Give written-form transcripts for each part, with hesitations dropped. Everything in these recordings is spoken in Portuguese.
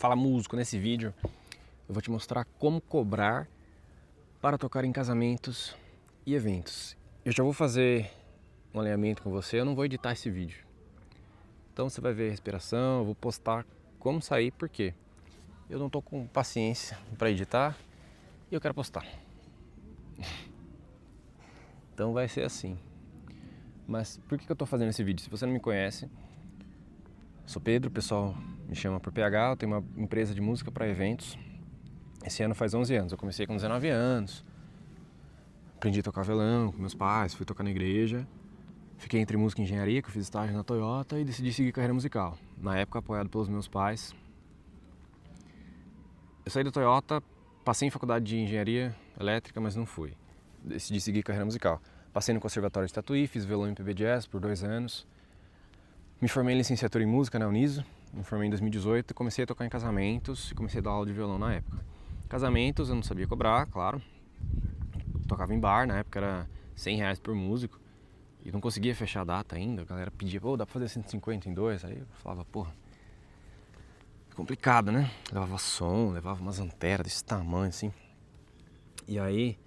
Fala Músico. Nesse vídeo eu vou te mostrar como cobrar para tocar em casamentos e eventos. Eu já vou fazer um alinhamento com você, eu não vou editar esse vídeo. Então você vai ver a respiração, eu vou postar como sair, porque eu não tô com paciência para editar e eu quero postar. Então vai ser assim. Mas por que eu tô fazendo esse vídeo? Se você não me conhece, sou Pedro, o pessoal me chama por PH, eu tenho uma empresa de música para eventos. Esse ano faz 11 anos, eu comecei com 19 anos. Aprendi a tocar violão com meus pais, fui tocar na igreja. Fiquei entre música e engenharia, que eu fiz estágio na Toyota, e decidi seguir carreira musical. Na época apoiado pelos meus pais. Eu saí da Toyota, passei em faculdade de engenharia elétrica, mas não fui. Decidi seguir carreira musical. Passei no Conservatório de Tatuí, fiz violão MPB Jazz por 2 anos. Me formei em licenciatura em música na Uniso, me formei em 2018 e comecei a tocar em casamentos e comecei a dar aula de violão na época. Casamentos eu não sabia cobrar, claro. Tocava em bar, na época era R$100 por músico. E não conseguia fechar a data ainda, a galera pedia, pô, dá pra fazer 150 em 2? Aí eu falava, porra, complicado, né? Levava som, levava umas anteras desse tamanho, assim. E aí,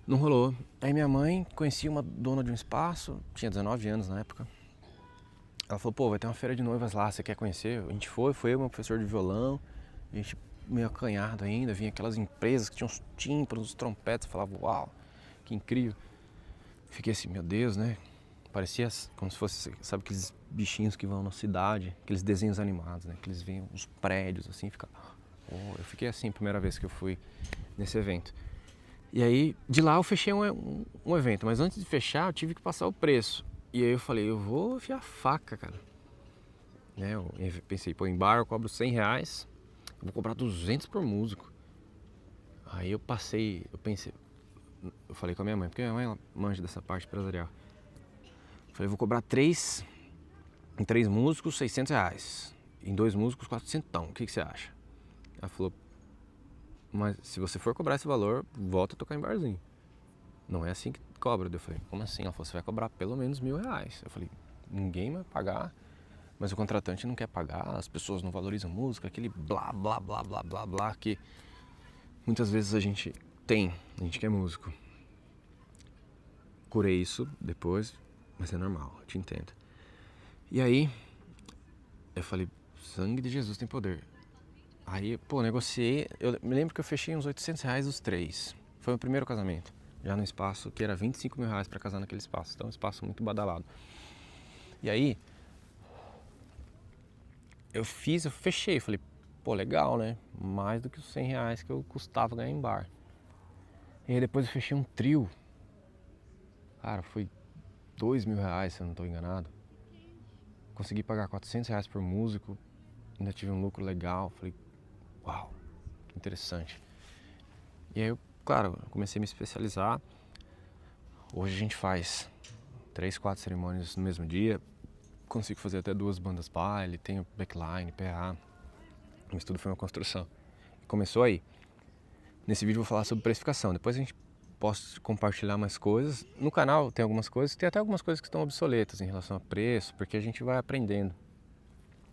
não rolou. Aí minha mãe conhecia uma dona de um espaço, tinha 19 anos na época. Ela falou, pô, vai ter uma feira de noivas lá, você quer conhecer? A gente foi eu, meu professor de violão, a gente meio acanhado ainda, vinha aquelas empresas que tinham os tímpanos, os trompetes, eu falava, uau, que incrível. Fiquei assim, meu Deus, né? Parecia como se fosse, sabe, aqueles bichinhos que vão na cidade, aqueles desenhos animados, né? Que eles veem os prédios, assim, fica... Oh, eu fiquei assim a primeira vez que eu fui nesse evento. E aí, de lá eu fechei um evento, mas antes de fechar eu tive que passar o preço. E aí eu falei, eu vou enfiar faca, cara. Né? Eu pensei, pô, em bar eu cobro R$100, eu vou cobrar 200 por músico. Aí eu pensei, eu falei com a minha mãe, porque a minha mãe ela manja dessa parte empresarial. Eu falei, vou cobrar em 3 músicos R$600, em 2 músicos 400, o que você acha? Ela falou, mas se você for cobrar esse valor, volta a tocar em barzinho. Não é assim que cobra. Eu falei, como assim? Ela falou, você vai cobrar pelo menos R$1.000. Eu falei, ninguém vai pagar, mas o contratante não quer pagar, as pessoas não valorizam música, aquele blá, blá, blá, blá, blá, blá, que muitas vezes a gente quer músico. Curei isso depois, mas é normal, eu te entendo. E aí, eu falei, sangue de Jesus tem poder. Aí, pô, negociei, eu me lembro que eu fechei uns R$800 os 3. Foi o primeiro casamento, já no espaço que era R$25.000 pra casar naquele espaço, então um espaço muito badalado. E aí, eu fechei, falei, pô, legal, né? Mais do que os R$100 que eu custava ganhar em bar. E aí depois eu fechei um trio. Cara, foi R$2.000, se eu não estou enganado. Consegui pagar R$400 por músico, ainda tive um lucro legal. Falei, uau, que interessante. E aí, claro, comecei a me especializar. Hoje a gente faz 3, 4 cerimônias no mesmo dia. Consigo fazer até 2 bandas baile, tenho backline, PA. Mas tudo foi uma construção. E começou aí. Nesse vídeo eu vou falar sobre precificação. Depois a gente posso compartilhar mais coisas. No canal tem algumas coisas, tem até algumas coisas que estão obsoletas em relação a preço, porque a gente vai aprendendo.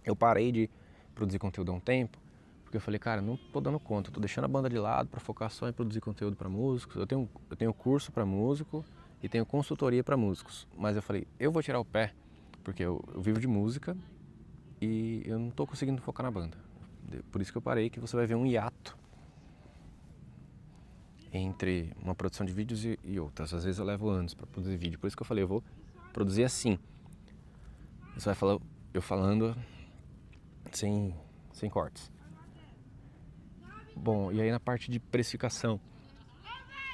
Eu parei de produzir conteúdo há um tempo, porque eu falei, cara, não tô dando conta, eu tô deixando a banda de lado para focar só em produzir conteúdo para músicos. Eu tenho curso para músico e tenho consultoria para músicos, mas eu falei, eu vou tirar o pé, porque eu vivo de música e eu não tô conseguindo focar na banda. Por isso que eu parei, que você vai ver um hiato entre uma produção de vídeos e outras. Às vezes eu levo anos para produzir vídeo, por isso que eu falei, eu vou produzir assim. Você vai falar, eu falando sem cortes. Bom, e aí na parte de precificação,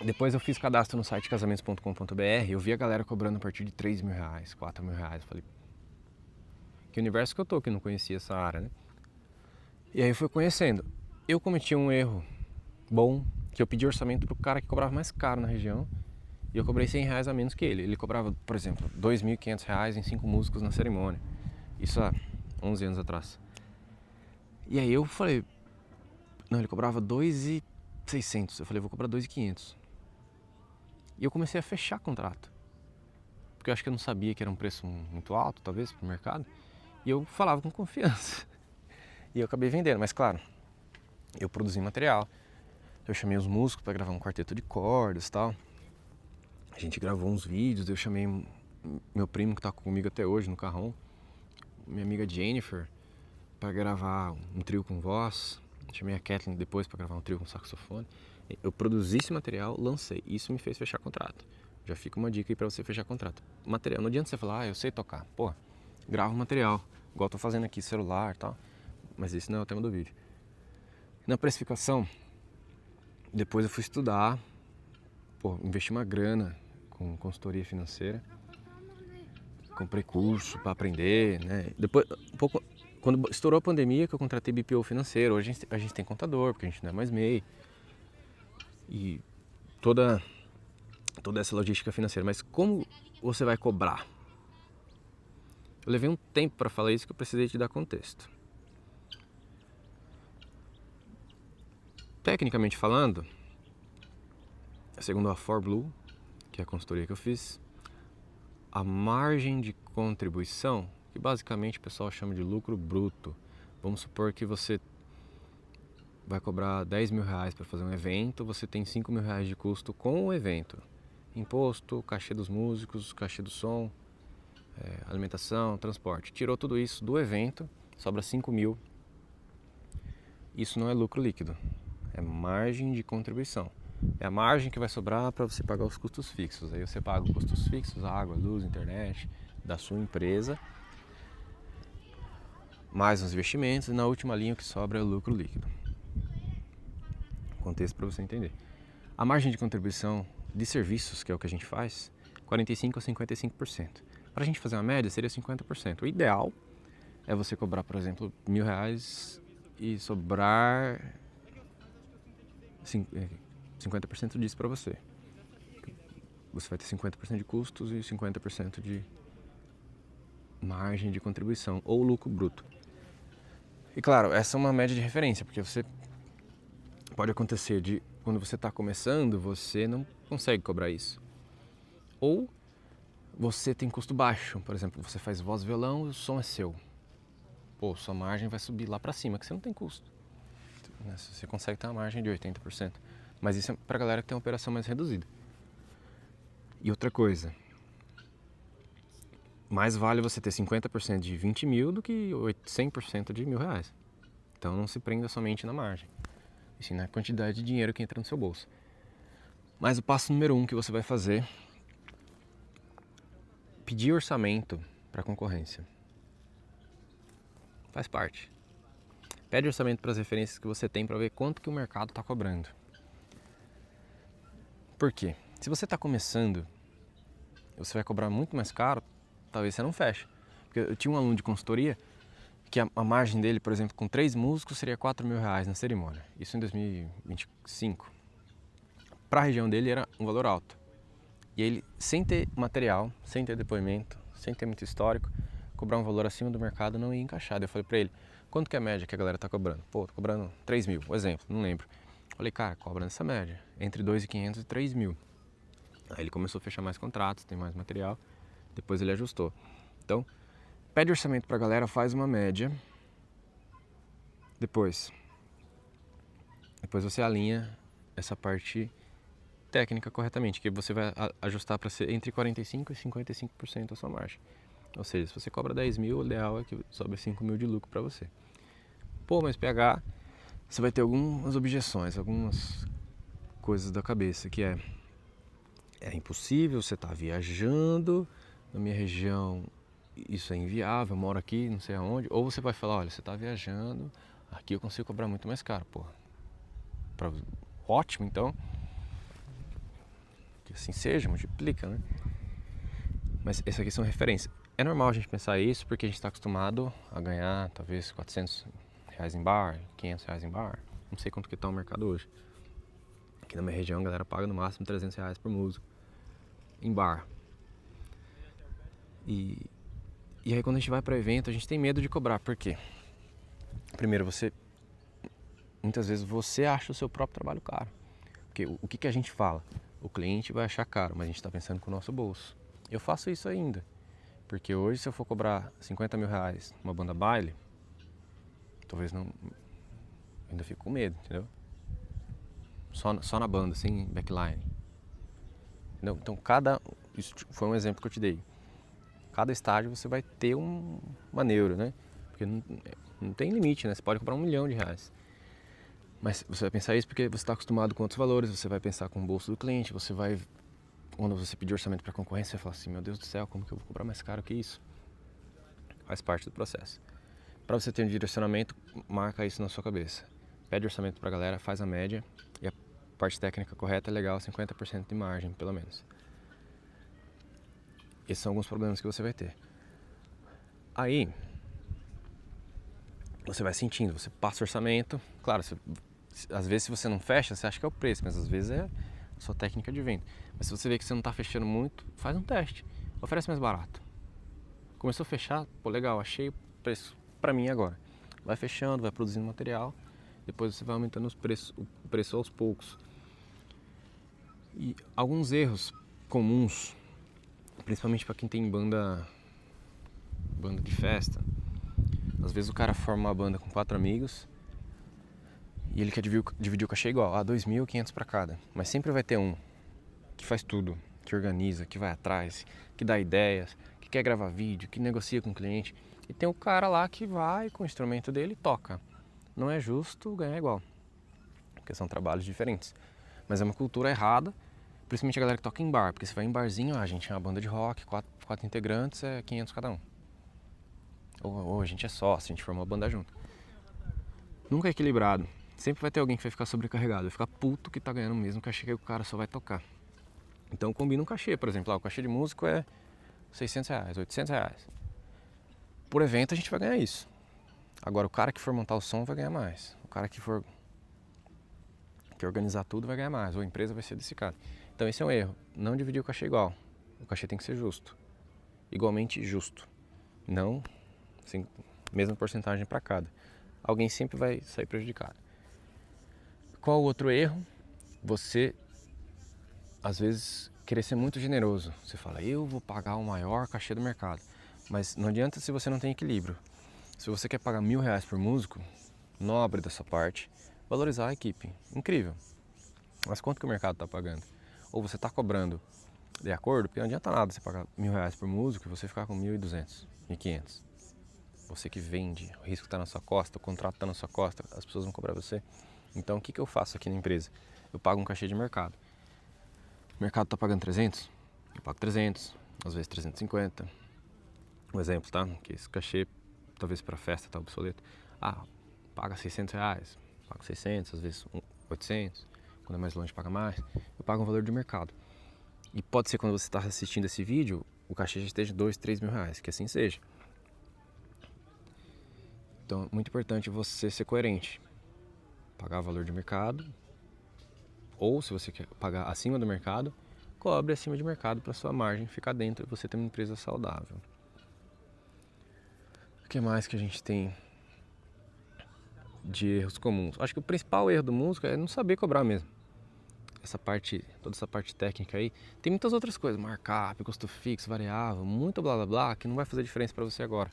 depois eu fiz cadastro no site casamentos.com.br, eu vi a galera cobrando a partir de R$3.000, R$4.000, eu falei, que universo que eu tô, que eu não conhecia essa área, né? E aí eu fui conhecendo. Eu cometi um erro bom, que eu pedi orçamento pro cara que cobrava mais caro na região, e eu cobrei R$100 a menos que ele. Ele cobrava, por exemplo, R$2.500 em 5 músicos na cerimônia. Isso há 11 anos atrás. E aí eu falei, não, ele cobrava R$2.600. Eu falei, vou cobrar R$2.500. E eu comecei a fechar contrato, porque eu acho que eu não sabia que era um preço muito alto, talvez, pro mercado. E eu falava com confiança. E eu acabei vendendo, mas claro, eu produzi material. Eu chamei os músicos para gravar um quarteto de cordas e tal. A gente gravou uns vídeos, eu chamei meu primo que tá comigo até hoje no Carrom, minha amiga Jennifer, para gravar um trio com voz. Chamei a Kathleen depois para gravar um trio com saxofone. Eu produzi esse material, lancei. Isso me fez fechar contrato. Já fica uma dica aí para você fechar contrato. Material, não adianta você falar, eu sei tocar. Pô, grava o material, igual eu tô fazendo aqui, celular e tal. Mas esse não é o tema do vídeo. Na precificação, depois eu fui estudar, investi uma grana com consultoria financeira. Comprei curso para aprender, né? Depois, quando estourou a pandemia, que eu contratei BPO financeiro. Hoje a gente tem contador, porque a gente não é mais MEI. E toda essa logística financeira. Mas como você vai cobrar? Eu levei um tempo para falar isso, que eu precisei te dar contexto. Tecnicamente falando, segundo a ForBlue, que é a consultoria que eu fiz, a margem de contribuição, que basicamente o pessoal chama de lucro bruto. Vamos supor que você vai cobrar 10 mil reais para fazer um evento, você tem 5 mil reais de custo com o evento. Imposto, cachê dos músicos, cachê do som, alimentação, transporte. Tirou tudo isso do evento, sobra 5 mil. Isso não é lucro líquido, é margem de contribuição. É a margem que vai sobrar para você pagar os custos fixos. Aí você paga os custos fixos, água, luz, internet, da sua empresa, mais os investimentos, e na última linha o que sobra é o lucro líquido. Contexto para você entender. A margem de contribuição de serviços, que é o que a gente faz, 45% a 55%. Para a gente fazer uma média, seria 50%. O ideal é você cobrar, por exemplo, R$1.000 e sobrar 50% disso para você. Você vai ter 50% de custos e 50% de margem de contribuição, ou lucro bruto. E claro, essa é uma média de referência, porque você pode acontecer de, quando você está começando, você não consegue cobrar isso. Ou você tem custo baixo, por exemplo, você faz voz e violão e o som é seu. Sua margem vai subir lá para cima, que você não tem custo. Você consegue ter uma margem de 80%. Mas isso é para a galera que tem uma operação mais reduzida. E outra coisa, mais vale você ter 50% de 20 mil do que 100% de R$1.000. Então não se prenda somente na margem, e sim na quantidade de dinheiro que entra no seu bolso. Mas o passo número 1 que você vai fazer: pedir orçamento para a concorrência. Faz parte. Pede orçamento para as referências que você tem para ver quanto que o mercado está cobrando. Por quê? Se você está começando, você vai cobrar muito mais caro, talvez você não feche. Porque eu tinha um aluno de consultoria que a margem dele, por exemplo, com 3 músicos seria R$4.000 na cerimônia. Isso em 2025. Para a região dele era um valor alto. E ele, sem ter material, sem ter depoimento, sem ter muito histórico, cobrar um valor acima do mercado não ia encaixar. Eu falei para ele, quanto que é a média que a galera tá cobrando? Tô cobrando 3 mil, exemplo, não lembro. Falei, cara, cobra nessa média, entre 2.500 e 3 mil. Aí ele começou a fechar mais contratos, tem mais material, depois ele ajustou. Então, pede orçamento pra galera, faz uma média, depois você alinha essa parte técnica corretamente, que você vai ajustar para ser entre 45% e 55% a sua margem. Ou seja, se você cobra 10 mil, o ideal é que sobre 5 mil de lucro para você. Mas PH, você vai ter algumas objeções, algumas coisas da cabeça, que é impossível, você está viajando, na minha região isso é inviável, eu moro aqui, não sei aonde. Ou você vai falar, olha, você está viajando, aqui eu consigo cobrar muito mais caro, ótimo, então, que assim seja, multiplica, né? Mas essas aqui são referências. É normal a gente pensar isso porque a gente está acostumado a ganhar talvez R$400 em bar, R$500 em bar. Não sei quanto que está o mercado hoje. Aqui na minha região a galera paga no máximo R$300 por músico em bar. E aí quando a gente vai para evento a gente tem medo de cobrar. Por quê? Primeiro, muitas vezes você acha o seu próprio trabalho caro. Porque o que a gente fala? O cliente vai achar caro, mas a gente está pensando com o nosso bolso. Eu faço isso ainda. Porque hoje, se eu for cobrar R$50 mil numa banda baile, Talvez não... Ainda fico com medo, entendeu? Só na banda, sem backline. Entendeu? Então isso foi um exemplo que eu te dei. Cada estágio você vai ter uma neuro, né? Porque não tem limite, né? Você pode comprar R$1 milhão. Mas você vai pensar isso porque você está acostumado com outros valores, você vai pensar com o bolso do cliente, você vai... Quando você pedir orçamento para concorrência, você fala assim, meu Deus do céu, como que eu vou cobrar mais caro que isso? Faz parte do processo. Para você ter um direcionamento, marca isso na sua cabeça. Pede orçamento para a galera, faz a média e a parte técnica correta é legal, 50% de margem, pelo menos. Esses são alguns problemas que você vai ter. Aí, você vai sentindo, você passa o orçamento. Claro, às vezes se você não fecha, você acha que é o preço, mas às vezes é a sua técnica de venda. Mas se você vê que você não está fechando muito, faz um teste. Oferece mais barato. Começou a fechar, pô, legal, achei o preço para mim agora. Vai fechando, vai produzindo material, depois você vai aumentando o preço aos poucos. E alguns erros comuns, principalmente para quem tem banda de festa. Às vezes o cara forma uma banda com 4 amigos e ele quer dividir o cachê igual, R$2.500 para cada. Mas sempre vai ter um que faz tudo, que organiza, que vai atrás, que dá ideias, que quer gravar vídeo, que negocia com o cliente. E tem o cara lá que vai com o instrumento dele e toca. Não é justo ganhar igual, porque são trabalhos diferentes. Mas é uma cultura errada, principalmente a galera que toca em bar. Porque você vai em barzinho, a gente é uma banda de rock, 4 integrantes, é 500 cada um. Ou a gente é sócio, a gente forma uma banda junto. Nunca é equilibrado. Sempre vai ter alguém que vai ficar sobrecarregado, vai ficar puto que tá ganhando o mesmo cachê que o cara só vai tocar. Então combina um cachê, por exemplo, o cachê de músico é R$600, R$800. Por evento a gente vai ganhar isso. Agora o cara que for montar o som vai ganhar mais. O cara que for organizar tudo vai ganhar mais. Ou a empresa vai ser desse cara. Então esse é um erro. Não dividir o cachê igual. O cachê tem que ser justo. Igualmente justo. Não assim, mesma porcentagem para cada. Alguém sempre vai sair prejudicado. Qual o outro erro? Você, às vezes, querer ser muito generoso. Você fala, eu vou pagar o maior cachê do mercado. Mas não adianta se você não tem equilíbrio. Se você quer pagar R$1.000 por músico, nobre da sua parte, valorizar a equipe. Incrível. Mas quanto que o mercado está pagando? Ou você está cobrando de acordo? Porque não adianta nada você pagar R$1.000 por músico e você ficar com 1.200, 1.500. Você que vende, o risco está na sua costa, o contrato está na sua costa, as pessoas vão cobrar você. Então o que eu faço aqui na empresa? Eu pago um cachê de mercado. O mercado está pagando 300? Eu pago 300, às vezes 350. Um exemplo, tá? Que esse cachê, talvez para festa, tá obsoleto. Paga R$600, pago 600, às vezes 800. Quando é mais longe, paga mais. Eu pago um valor de mercado. E pode ser quando você está assistindo esse vídeo, o cachê já esteja R$2.000, R$3.000, que assim seja. Então é muito importante você ser coerente. Pagar o valor de mercado. Ou se você quer pagar acima do mercado, cobre acima de mercado para sua margem ficar dentro e você ter uma empresa saudável. O que mais que a gente tem de erros comuns? Acho que o principal erro do músico é não saber cobrar mesmo. Toda essa parte técnica aí. Tem muitas outras coisas, markup, custo fixo, variável, muito blá blá blá, que não vai fazer diferença para você agora.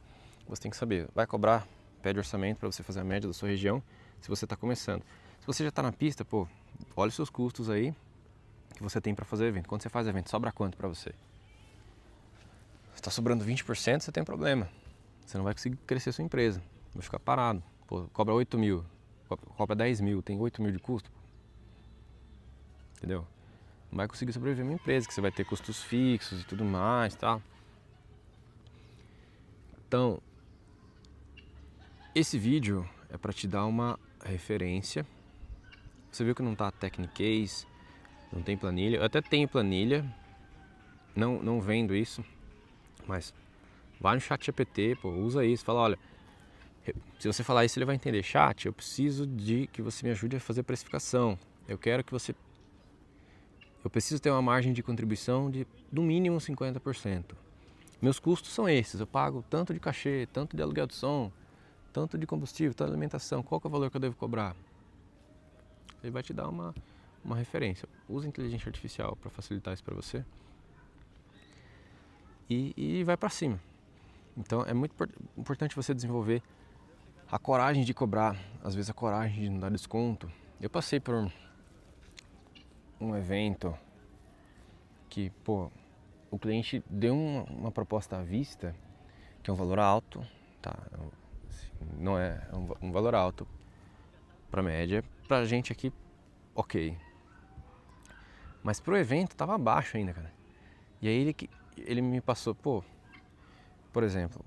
Você tem que saber, vai cobrar, pede orçamento para você fazer a média da sua região, se você está começando. Se você já está na pista, olha os seus custos aí que você tem para fazer evento. Quando você faz evento, sobra quanto para você? Se está sobrando 20%, você tem um problema. Você não vai conseguir crescer sua empresa, vai ficar parado. Cobra 8 mil, cobra 10 mil, tem 8 mil de custo. Entendeu? Não vai conseguir sobreviver uma empresa, que você vai ter custos fixos e tudo mais, tá? Então, esse vídeo é para te dar uma referência. Você viu que não tá Technicase, não tem planilha. Eu até tenho planilha, não vendo isso, mas vai no ChatGPT, usa isso, fala, olha, se você falar isso ele vai entender, chat, eu preciso de que você me ajude a fazer precificação. Eu preciso ter uma margem de contribuição de no mínimo 50%. Meus custos são esses, eu pago tanto de cachê, tanto de aluguel de som, tanto de combustível, tanto de alimentação, qual que é o valor que eu devo cobrar? Ele vai te dar uma referência. Usa inteligência artificial para facilitar isso para você e vai para cima. Então é muito importante você desenvolver a coragem de cobrar, às vezes a coragem de não dar desconto. Eu passei por um evento que, pô, o cliente deu uma proposta à vista, que é um valor alto, tá? Não é um valor alto para média, pra gente aqui, ok. Mas pro evento tava baixo ainda, cara. E aí ele me passou, pô, por exemplo,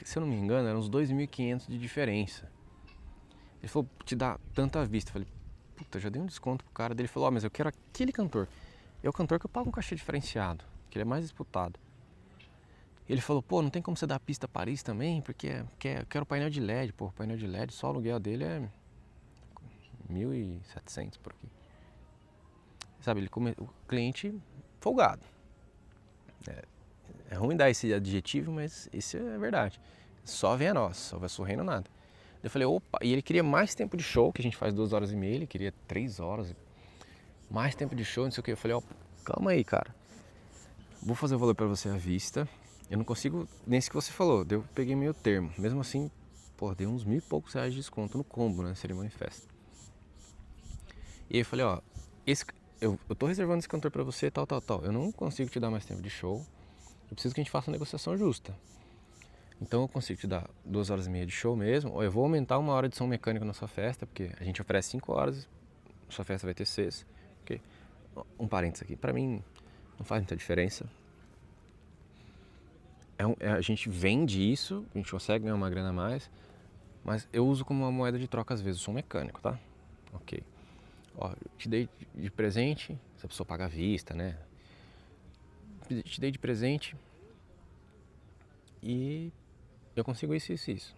se eu não me engano, eram uns 2.500 de diferença. Ele falou, te dá tanta à vista. Eu falei, puta, já dei um desconto pro cara. Daí ele falou, mas eu quero aquele cantor. É o cantor que eu pago um cachê diferenciado, que ele é mais disputado. Ele falou, pô, não tem como você dar a pista Paris também, porque eu quero painel de LED. Pô, o painel de LED, só o aluguel dele é 1.700 por aqui. Sabe, o cliente folgado. É ruim dar esse adjetivo, mas isso é verdade. Só vem a nós, só vai sorrindo nada. Eu falei, opa, e ele queria mais tempo de show, que a gente faz 2h30, ele queria 3 horas. Mais tempo de show, não sei o que. Eu falei, ó, calma aí, cara. Vou fazer o valor pra você à vista. Eu não consigo, nem isso que você falou, eu peguei meio termo. Mesmo assim, pô, dei uns 1.000 e poucos reais de desconto no combo, né, cerimônia e festa. E aí eu falei, ó, eu tô reservando esse cantor pra você, tal. Eu não consigo te dar mais tempo de show. Eu preciso que a gente faça uma negociação justa. Então eu consigo te dar 2h30 de show mesmo, ou eu vou aumentar 1 hora de som mecânico na sua festa, porque a gente oferece 5 horas, sua festa vai ter 6. Okay? Um parênteses aqui, pra mim não faz muita diferença. A gente vende isso, a gente consegue ganhar uma grana a mais, mas eu uso como uma moeda de troca às vezes o som mecânico, tá? Ok. Ó, eu te dei de presente, se a pessoa paga à vista, né? Te dei de presente e eu consigo isso.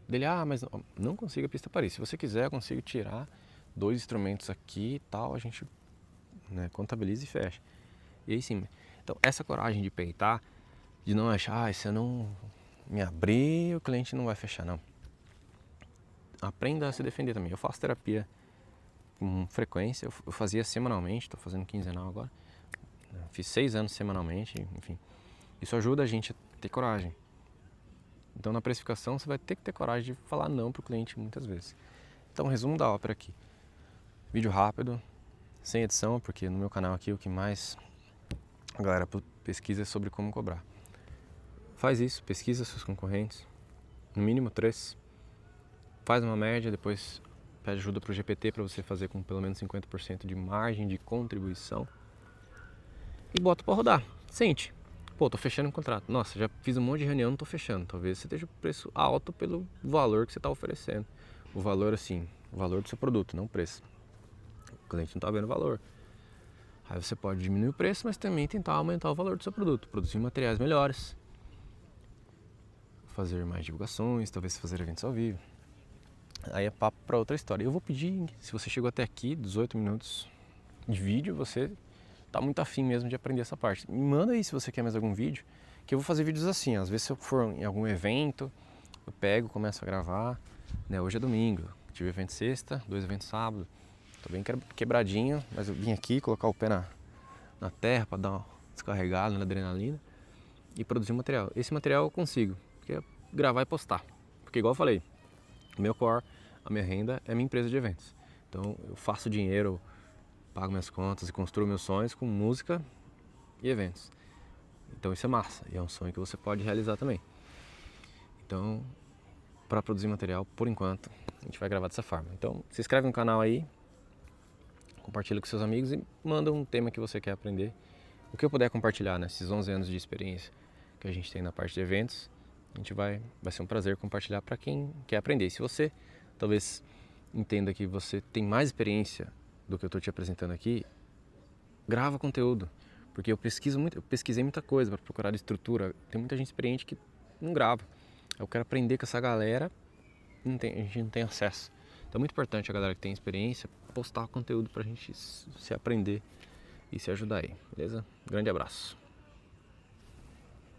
Dele, mas não consigo a pista Paris. Se você quiser, eu consigo tirar 2 instrumentos aqui e tal, a gente, né, contabiliza e fecha. E aí sim, então essa coragem de peitar, de não achar, se eu não me abrir, o cliente não vai fechar, não. Aprenda a se defender também. Eu faço terapia com frequência, eu fazia semanalmente, estou fazendo quinzenal agora. Fiz 6 anos semanalmente, enfim. Isso ajuda a gente a ter coragem. Então na precificação você vai ter que ter coragem de falar não pro cliente muitas vezes. Então resumo da ópera aqui. Vídeo rápido, sem edição, porque no meu canal aqui o que mais a galera pesquisa é sobre como cobrar. Faz isso, pesquisa seus concorrentes, no mínimo 3. Faz uma média, depois pede ajuda pro GPT para você fazer com pelo menos 50% de margem de contribuição. E bota para rodar, sente. Pô, tô fechando um contrato. Nossa, já fiz um monte de reunião, não tô fechando. Talvez você esteja o preço alto pelo valor que você está oferecendo. O valor assim, o valor do seu produto, não o preço. O cliente não tá vendo o valor. Aí você pode diminuir o preço, mas também tentar aumentar o valor do seu produto. Produzir materiais melhores. Fazer mais divulgações, talvez fazer eventos ao vivo. Aí é papo para outra história. Eu vou pedir, se você chegou até aqui, 18 minutos de vídeo, você tá muito afim mesmo de aprender essa parte. Me manda aí se você quer mais algum vídeo, que eu vou fazer vídeos assim. Às vezes se eu for em algum evento, eu pego, começo a gravar. Né? Hoje é domingo, tive evento sexta, 2 eventos sábado. Tô bem quebradinho, mas eu vim aqui colocar o pé na terra para dar uma descarregada na adrenalina e produzir um material. Esse material eu consigo, porque é gravar e postar. Porque igual eu falei, o meu core, a minha renda é a minha empresa de eventos. Então eu faço dinheiro, pago minhas contas e construo meus sonhos com música e eventos. Então isso é massa e é um sonho que você pode realizar também. Então, para produzir material, por enquanto, a gente vai gravar dessa forma. Então, se inscreve no canal aí, compartilha com seus amigos e manda um tema que você quer aprender. O que eu puder compartilhar nesses 11 anos de experiência que a gente tem na parte de eventos, a gente vai ser um prazer compartilhar para quem quer aprender. E se você talvez entenda que você tem mais experiência do que eu estou te apresentando aqui, grava conteúdo, porque eu pesquisei muita coisa para procurar estrutura. Tem muita gente experiente que não grava. Eu quero aprender com essa galera, a gente não tem acesso. Então é muito importante a galera que tem experiência postar conteúdo para a gente se aprender e se ajudar aí, beleza? Grande abraço.